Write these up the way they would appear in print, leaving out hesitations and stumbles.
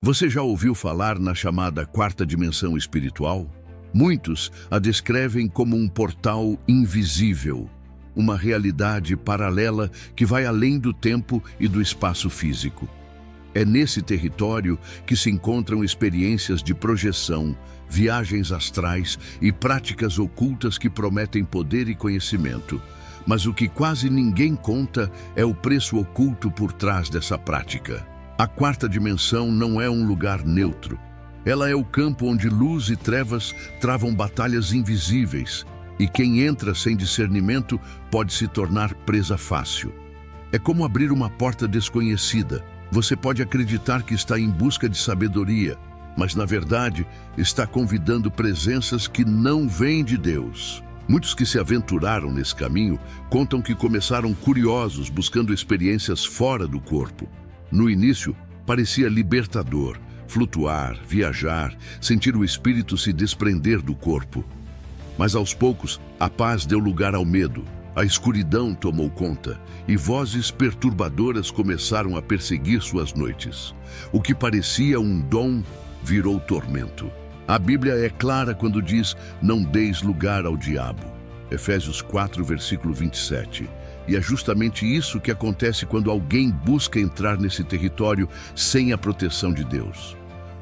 Você já ouviu falar na chamada quarta dimensão espiritual? Muitos a descrevem como um portal invisível, uma realidade paralela que vai além do tempo e do espaço físico. É nesse território que se encontram experiências de projeção, viagens astrais e práticas ocultas que prometem poder e conhecimento. Mas o que quase ninguém conta é o preço oculto por trás dessa prática. A quarta dimensão não é um lugar neutro. Ela é o campo onde luz e trevas travam batalhas invisíveis, e quem entra sem discernimento pode se tornar presa fácil. É como abrir uma porta desconhecida. Você pode acreditar que está em busca de sabedoria, mas na verdade está convidando presenças que não vêm de Deus. Muitos que se aventuraram nesse caminho contam que começaram curiosos, buscando experiências fora do corpo. No início, parecia libertador, flutuar, viajar, sentir o espírito se desprender do corpo. Mas aos poucos, a paz deu lugar ao medo, a escuridão tomou conta e vozes perturbadoras começaram a perseguir suas noites. O que parecia um dom virou tormento. A Bíblia é clara quando diz: não deis lugar ao diabo. Efésios 4, versículo 27. E é justamente isso que acontece quando alguém busca entrar nesse território sem a proteção de Deus.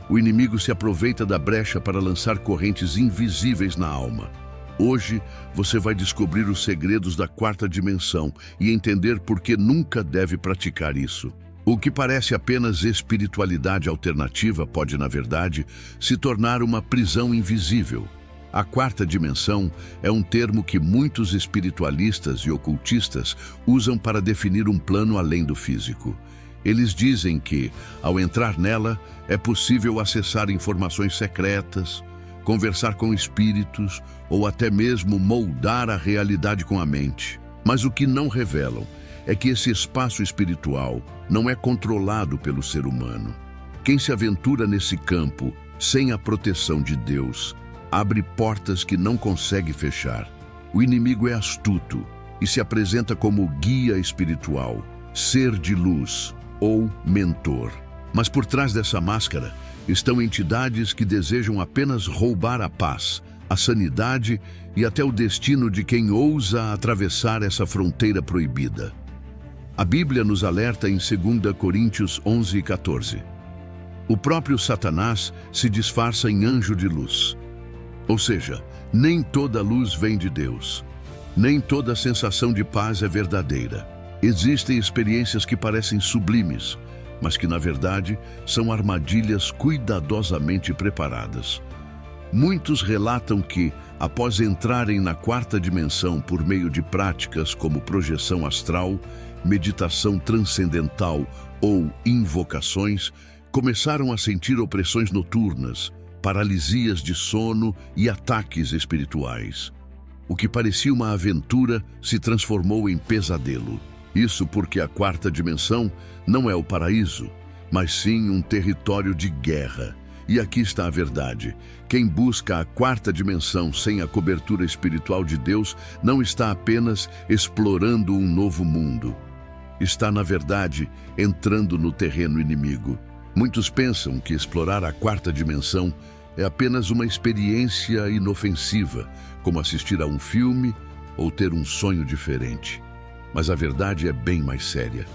O inimigo se aproveita da brecha para lançar correntes invisíveis na alma. Hoje, você vai descobrir os segredos da quarta dimensão e entender por que nunca deve praticar isso. O que parece apenas espiritualidade alternativa pode, na verdade, se tornar uma prisão invisível. A quarta dimensão é um termo que muitos espiritualistas e ocultistas usam para definir um plano além do físico. Eles dizem que, ao entrar nela, é possível acessar informações secretas, conversar com espíritos ou até mesmo moldar a realidade com a mente. Mas o que não revelam é que esse espaço espiritual não é controlado pelo ser humano. Quem se aventura nesse campo sem a proteção de Deus abre portas que não consegue fechar. O inimigo é astuto e se apresenta como guia espiritual, ser de luz ou mentor. Mas por trás dessa máscara estão entidades que desejam apenas roubar a paz, a sanidade e até o destino de quem ousa atravessar essa fronteira proibida. A Bíblia nos alerta em 2 Coríntios 11:14. O próprio Satanás se disfarça em anjo de luz. Ou seja, nem toda luz vem de Deus. Nem toda sensação de paz é verdadeira. Existem experiências que parecem sublimes, mas que, na verdade, são armadilhas cuidadosamente preparadas. Muitos relatam que, após entrarem na quarta dimensão por meio de práticas como projeção astral, meditação transcendental ou invocações, começaram a sentir opressões noturnas, paralisias de sono e ataques espirituais. O que parecia uma aventura se transformou em pesadelo. Isso porque a quarta dimensão não é o paraíso, mas sim um território de guerra. E aqui está a verdade: quem busca a quarta dimensão sem a cobertura espiritual de Deus não está apenas explorando um novo mundo. Está, na verdade, entrando no terreno inimigo. Muitos pensam que explorar a quarta dimensão é apenas uma experiência inofensiva, como assistir a um filme ou ter um sonho diferente. Mas a verdade é bem mais séria.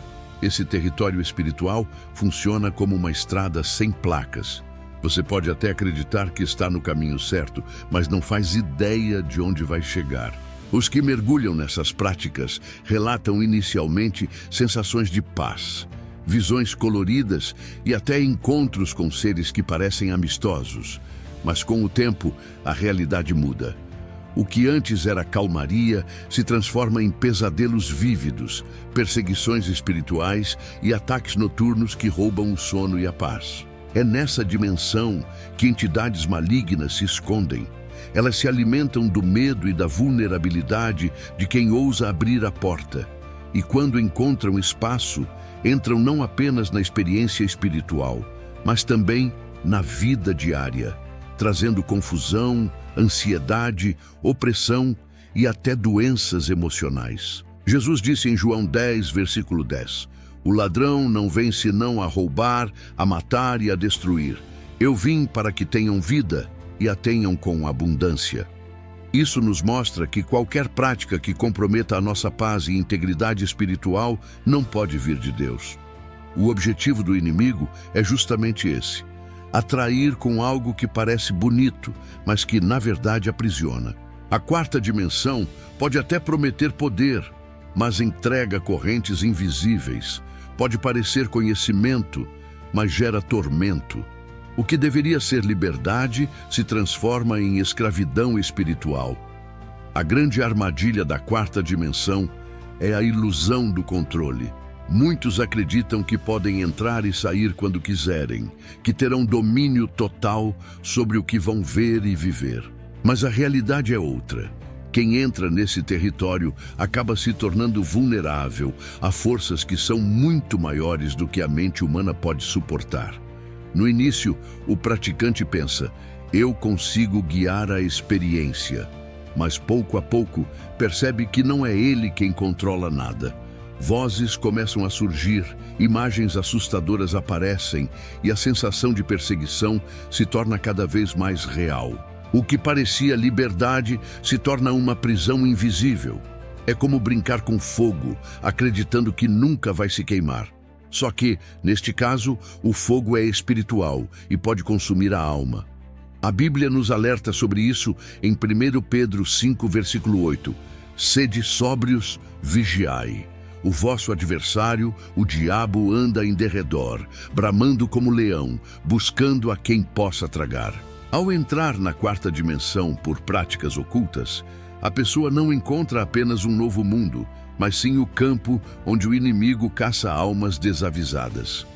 Esse território espiritual funciona como uma estrada sem placas. Você pode até acreditar que está no caminho certo, mas não faz ideia de onde vai chegar. Os que mergulham nessas práticas relatam inicialmente sensações de paz, visões coloridas e até encontros com seres que parecem amistosos. Mas com o tempo, a realidade muda. O que antes era calmaria se transforma em pesadelos vívidos, perseguições espirituais e ataques noturnos que roubam o sono e a paz. É nessa dimensão que entidades malignas se escondem. Elas se alimentam do medo e da vulnerabilidade de quem ousa abrir a porta. E quando encontram espaço, entram não apenas na experiência espiritual, mas também na vida diária, trazendo confusão, ansiedade, opressão e até doenças emocionais. Jesus disse em João 10, versículo 10, O ladrão não vem senão a roubar, a matar e a destruir. Eu vim para que tenham vida e a tenham com abundância. Isso nos mostra que qualquer prática que comprometa a nossa paz e integridade espiritual não pode vir de Deus. O objetivo do inimigo é justamente esse: atrair com algo que parece bonito, mas que na verdade aprisiona. A quarta dimensão pode até prometer poder, mas entrega correntes invisíveis. Pode parecer conhecimento, mas gera tormento. O que deveria ser liberdade se transforma em escravidão espiritual. A grande armadilha da quarta dimensão é a ilusão do controle. Muitos acreditam que podem entrar e sair quando quiserem, que terão domínio total sobre o que vão ver e viver. Mas a realidade é outra. Quem entra nesse território acaba se tornando vulnerável a forças que são muito maiores do que a mente humana pode suportar. No início, o praticante pensa: eu consigo guiar a experiência. Mas pouco a pouco, percebe que não é ele quem controla nada. Vozes começam a surgir, imagens assustadoras aparecem e a sensação de perseguição se torna cada vez mais real. O que parecia liberdade se torna uma prisão invisível. É como brincar com fogo, acreditando que nunca vai se queimar. Só que, neste caso, o fogo é espiritual e pode consumir a alma. A Bíblia nos alerta sobre isso em 1 Pedro 5, versículo 8. Sede sóbrios, vigiai. O vosso adversário, o diabo, anda em derredor, bramando como leão, buscando a quem possa tragar. Ao entrar na quarta dimensão por práticas ocultas, a pessoa não encontra apenas um novo mundo, mas sim o campo onde o inimigo caça almas desavisadas.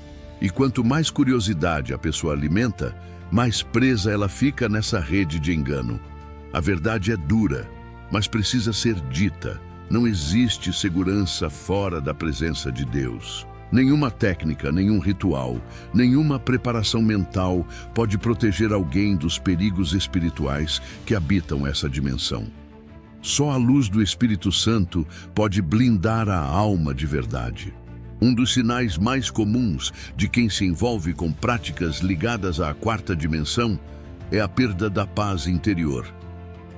E quanto mais curiosidade a pessoa alimenta, mais presa ela fica nessa rede de engano. A verdade é dura, mas precisa ser dita. Não existe segurança fora da presença de Deus. Nenhuma técnica, nenhum ritual, nenhuma preparação mental pode proteger alguém dos perigos espirituais que habitam essa dimensão. Só a luz do Espírito Santo pode blindar a alma de verdade. Um dos sinais mais comuns de quem se envolve com práticas ligadas à quarta dimensão é a perda da paz interior.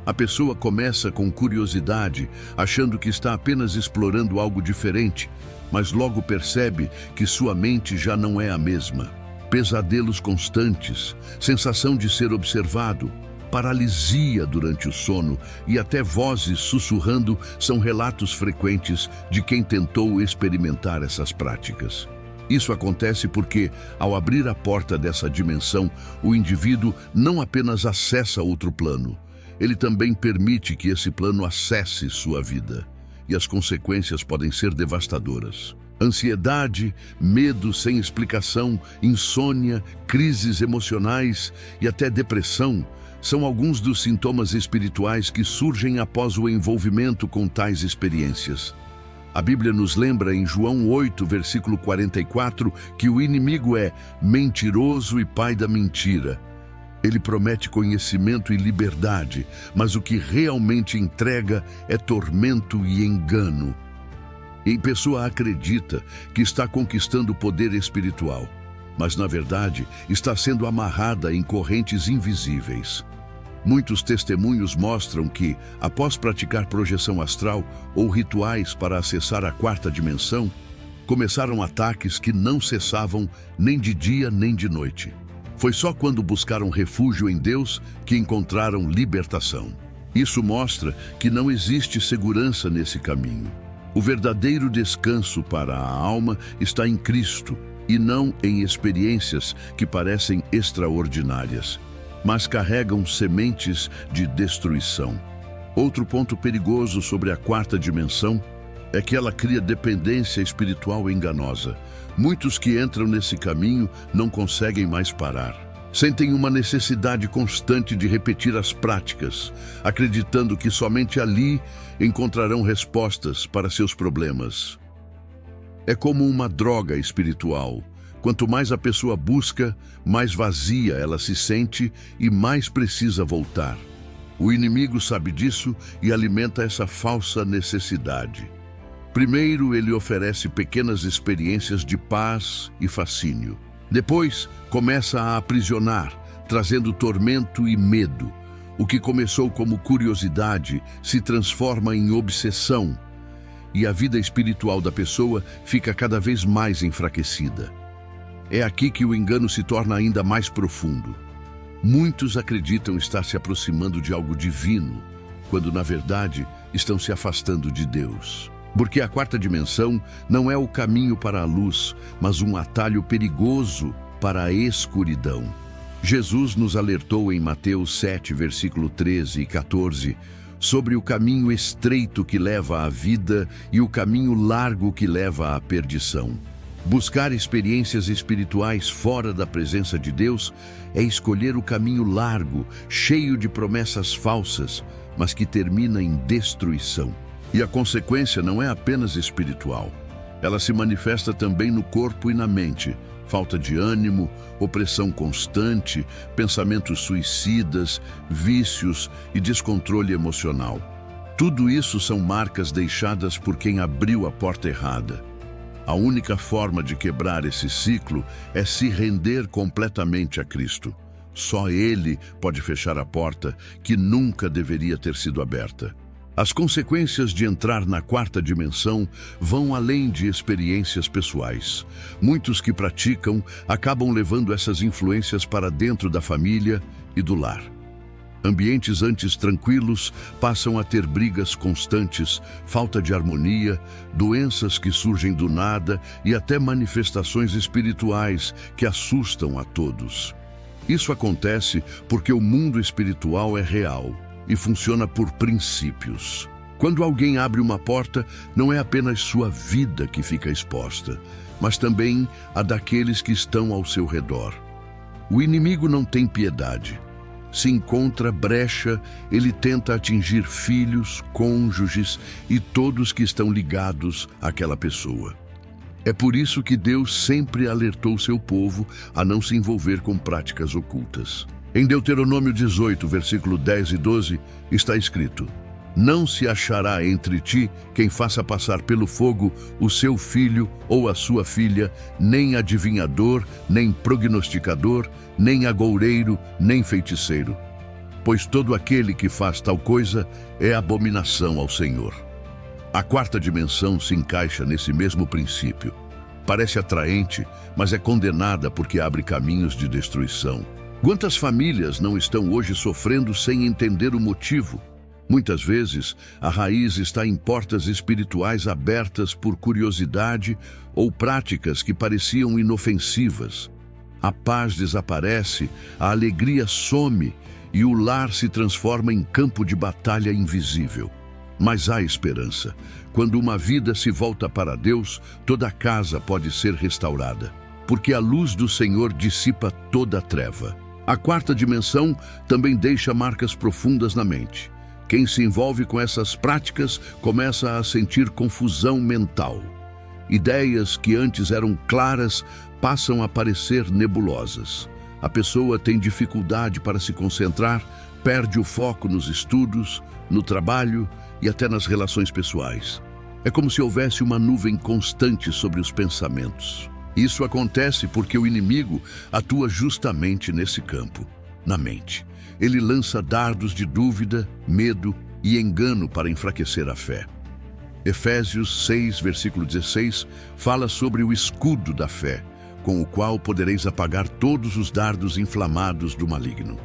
A pessoa começa com curiosidade, achando que está apenas explorando algo diferente, mas logo percebe que sua mente já não é a mesma. Pesadelos constantes, sensação de ser observado, paralisia durante o sono e até vozes sussurrando são relatos frequentes de quem tentou experimentar essas práticas. Isso acontece porque, ao abrir a porta dessa dimensão, o indivíduo não apenas acessa outro plano, ele também permite que esse plano acesse sua vida. E as consequências podem ser devastadoras. Ansiedade, medo sem explicação, insônia, crises emocionais e até depressão são alguns dos sintomas espirituais que surgem após o envolvimento com tais experiências. A Bíblia nos lembra em João 8, versículo 44, que o inimigo é mentiroso e pai da mentira. Ele promete conhecimento e liberdade, mas o que realmente entrega é tormento e engano. E a pessoa acredita que está conquistando poder espiritual, mas na verdade está sendo amarrada em correntes invisíveis. Muitos testemunhos mostram que, após praticar projeção astral ou rituais para acessar a quarta dimensão, começaram ataques que não cessavam nem de dia nem de noite. Foi só quando buscaram refúgio em Deus que encontraram libertação. Isso mostra que não existe segurança nesse caminho. O verdadeiro descanso para a alma está em Cristo e não em experiências que parecem extraordinárias, mas carregam sementes de destruição. Outro ponto perigoso sobre a quarta dimensão é que ela cria dependência espiritual enganosa. Muitos que entram nesse caminho não conseguem mais parar. Sentem uma necessidade constante de repetir as práticas, acreditando que somente ali encontrarão respostas para seus problemas. É como uma droga espiritual. Quanto mais a pessoa busca, mais vazia ela se sente e mais precisa voltar. O inimigo sabe disso e alimenta essa falsa necessidade. Primeiro, ele oferece pequenas experiências de paz e fascínio. Depois, começa a aprisionar, trazendo tormento e medo. O que começou como curiosidade se transforma em obsessão, e a vida espiritual da pessoa fica cada vez mais enfraquecida. É aqui que o engano se torna ainda mais profundo. Muitos acreditam estar se aproximando de algo divino, quando na verdade estão se afastando de Deus. Porque a quarta dimensão não é o caminho para a luz, mas um atalho perigoso para a escuridão. Jesus nos alertou em Mateus 7, versículo 13 e 14, sobre o caminho estreito que leva à vida e o caminho largo que leva à perdição. Buscar experiências espirituais fora da presença de Deus é escolher o caminho largo, cheio de promessas falsas, mas que termina em destruição. E a consequência não é apenas espiritual. Ela se manifesta também no corpo e na mente. Falta de ânimo, opressão constante, pensamentos suicidas, vícios e descontrole emocional. Tudo isso são marcas deixadas por quem abriu a porta errada. A única forma de quebrar esse ciclo é se render completamente a Cristo. Só Ele pode fechar a porta que nunca deveria ter sido aberta. As consequências de entrar na quarta dimensão vão além de experiências pessoais. Muitos que praticam acabam levando essas influências para dentro da família e do lar. Ambientes antes tranquilos passam a ter brigas constantes, falta de harmonia, doenças que surgem do nada e até manifestações espirituais que assustam a todos. Isso acontece porque o mundo espiritual é real e funciona por princípios. Quando alguém abre uma porta, não é apenas sua vida que fica exposta, mas também a daqueles que estão ao seu redor. O inimigo não tem piedade. Se encontra brecha, ele tenta atingir filhos, cônjuges e todos que estão ligados àquela pessoa. É por isso que Deus sempre alertou seu povo a não se envolver com práticas ocultas. Em Deuteronômio 18, versículo 10 e 12, está escrito: não se achará entre ti quem faça passar pelo fogo o seu filho ou a sua filha, nem adivinhador, nem prognosticador, nem agoureiro, nem feiticeiro. Pois todo aquele que faz tal coisa é abominação ao Senhor. A quarta dimensão se encaixa nesse mesmo princípio. Parece atraente, mas é condenada porque abre caminhos de destruição. Quantas famílias não estão hoje sofrendo sem entender o motivo? Muitas vezes, a raiz está em portas espirituais abertas por curiosidade ou práticas que pareciam inofensivas. A paz desaparece, a alegria some e o lar se transforma em campo de batalha invisível. Mas há esperança. Quando uma vida se volta para Deus, toda a casa pode ser restaurada, porque a luz do Senhor dissipa toda a treva. A quarta dimensão também deixa marcas profundas na mente. Quem se envolve com essas práticas começa a sentir confusão mental. Ideias que antes eram claras passam a parecer nebulosas. A pessoa tem dificuldade para se concentrar, perde o foco nos estudos, no trabalho e até nas relações pessoais. É como se houvesse uma nuvem constante sobre os pensamentos. Isso acontece porque o inimigo atua justamente nesse campo, na mente. Ele lança dardos de dúvida, medo e engano para enfraquecer a fé. Efésios 6, versículo 16, fala sobre o escudo da fé, com o qual podereis apagar todos os dardos inflamados do maligno.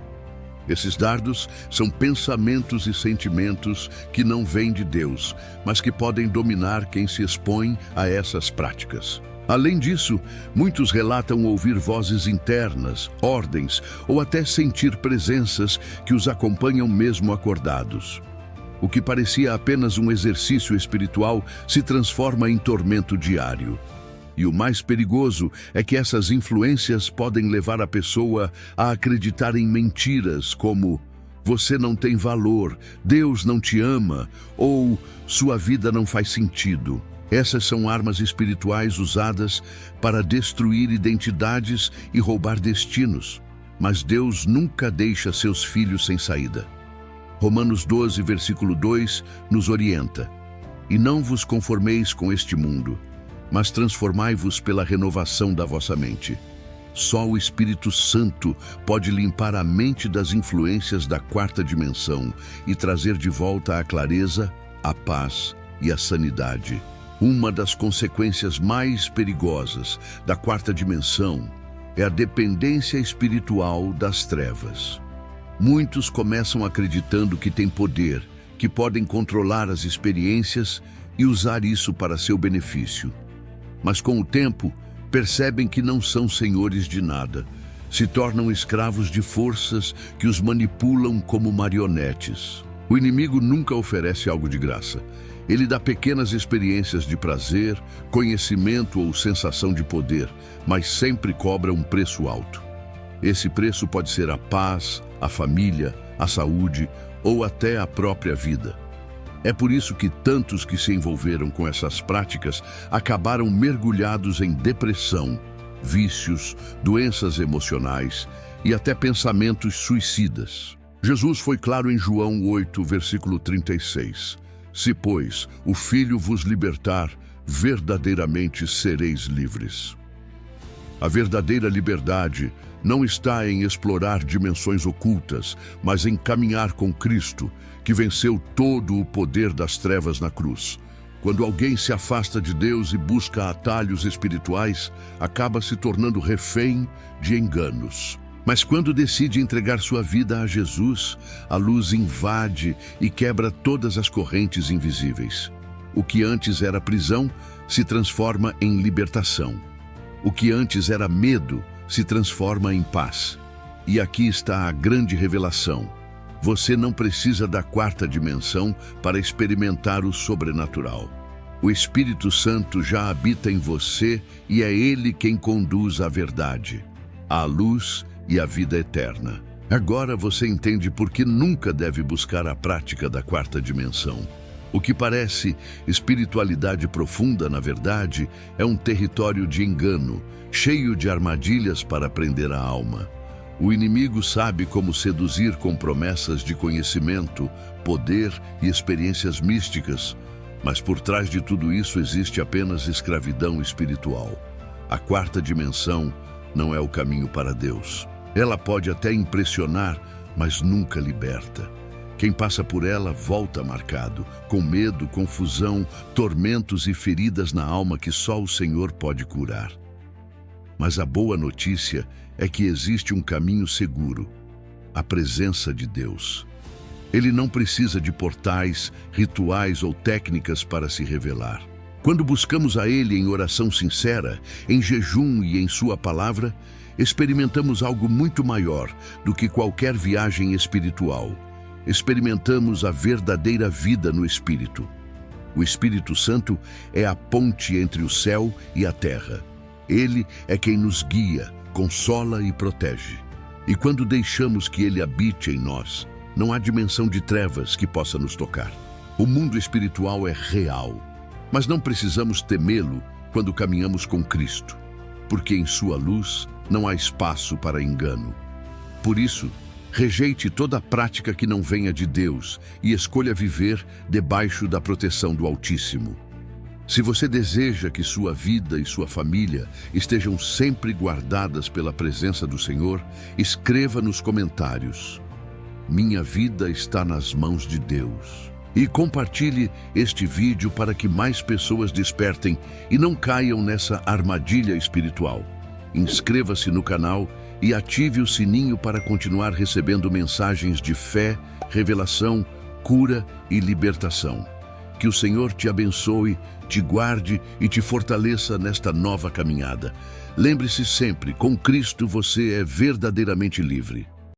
Esses dardos são pensamentos e sentimentos que não vêm de Deus, mas que podem dominar quem se expõe a essas práticas. Além disso, muitos relatam ouvir vozes internas, ordens ou até sentir presenças que os acompanham mesmo acordados. O que parecia apenas um exercício espiritual se transforma em tormento diário. E o mais perigoso é que essas influências podem levar a pessoa a acreditar em mentiras como "você não tem valor", "Deus não te ama" ou "sua vida não faz sentido". Essas são armas espirituais usadas para destruir identidades e roubar destinos. Mas Deus nunca deixa seus filhos sem saída. Romanos 12, versículo 2, nos orienta: E não vos conformeis com este mundo, mas transformai-vos pela renovação da vossa mente. Só o Espírito Santo pode limpar a mente das influências da quarta dimensão e trazer de volta a clareza, a paz e a sanidade. Uma das consequências mais perigosas da quarta dimensão é a dependência espiritual das trevas. Muitos começam acreditando que têm poder, que podem controlar as experiências e usar isso para seu benefício. Mas com o tempo, percebem que não são senhores de nada, se tornam escravos de forças que os manipulam como marionetes. O inimigo nunca oferece algo de graça. Ele dá pequenas experiências de prazer, conhecimento ou sensação de poder, mas sempre cobra um preço alto. Esse preço pode ser a paz, a família, a saúde ou até a própria vida. É por isso que tantos que se envolveram com essas práticas acabaram mergulhados em depressão, vícios, doenças emocionais e até pensamentos suicidas. Jesus foi claro em João 8, versículo 36. Se, pois, o Filho vos libertar, verdadeiramente sereis livres. A verdadeira liberdade não está em explorar dimensões ocultas, mas em caminhar com Cristo, que venceu todo o poder das trevas na cruz. Quando alguém se afasta de Deus e busca atalhos espirituais, acaba se tornando refém de enganos. Mas quando decide entregar sua vida a Jesus, a luz invade e quebra todas as correntes invisíveis. O que antes era prisão se transforma em libertação. O que antes era medo se transforma em paz. E aqui está a grande revelação. Você não precisa da quarta dimensão para experimentar o sobrenatural. O Espírito Santo já habita em você e é Ele quem conduz a verdade, a luz e a vida eterna. Agora você entende por que nunca deve buscar a prática da quarta dimensão. O que parece espiritualidade profunda, na verdade, é um território de engano, cheio de armadilhas para prender a alma. O inimigo sabe como seduzir com promessas de conhecimento, poder e experiências místicas, mas por trás de tudo isso existe apenas escravidão espiritual. A quarta dimensão não é o caminho para Deus. Ela pode até impressionar, mas nunca liberta. Quem passa por ela volta marcado, com medo, confusão, tormentos e feridas na alma que só o Senhor pode curar. Mas a boa notícia é que existe um caminho seguro, a presença de Deus. Ele não precisa de portais, rituais ou técnicas para se revelar. Quando buscamos a Ele em oração sincera, em jejum e em Sua palavra, experimentamos algo muito maior do que qualquer viagem espiritual. Experimentamos a verdadeira vida no Espírito. O Espírito Santo é a ponte entre o céu e a terra. Ele é quem nos guia, consola e protege. E quando deixamos que Ele habite em nós, não há dimensão de trevas que possa nos tocar. O mundo espiritual é real, mas não precisamos temê-lo quando caminhamos com Cristo, porque em sua luz não há espaço para engano. Por isso, rejeite toda prática que não venha de Deus e escolha viver debaixo da proteção do Altíssimo. Se você deseja que sua vida e sua família estejam sempre guardadas pela presença do Senhor, escreva nos comentários: "Minha vida está nas mãos de Deus." E compartilhe este vídeo para que mais pessoas despertem e não caiam nessa armadilha espiritual. Inscreva-se no canal e ative o sininho para continuar recebendo mensagens de fé, revelação, cura e libertação. Que o Senhor te abençoe, te guarde e te fortaleça nesta nova caminhada. Lembre-se sempre, com Cristo você é verdadeiramente livre.